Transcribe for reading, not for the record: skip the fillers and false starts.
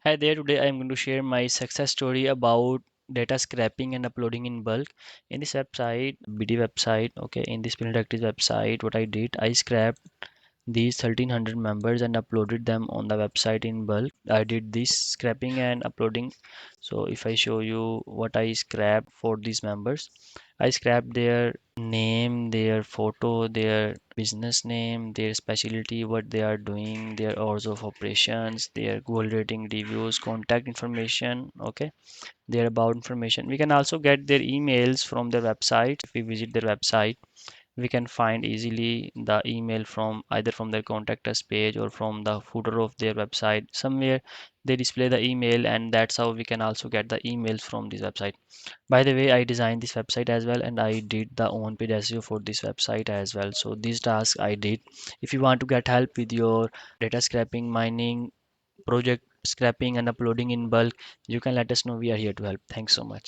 Hi there, today I am going to share my success story about data scraping and uploading in bulk. In this website, BD website, okay, in this Directories website, what I did, I scraped these 1300 members and uploaded them on the website in bulk. I did this scraping and uploading. So if I show you what I scrapped for these members, I scrapped their name, their photo, their business name, their specialty, what they are doing, their hours of operations, their Google rating, reviews, contact information, okay, their about information. We can also get their emails from their website. If we visit their website, we can find easily the email from either from their contact us page or from the footer of their website. Somewhere they display the email, and that's how we can also get the emails from this website. By the way, I designed this website as well, and I did the on page SEO for this website as well. So these tasks I did. If you want to get help with your data scraping, mining, project scraping and uploading in bulk, you can let us know. We are here to help. Thanks so much.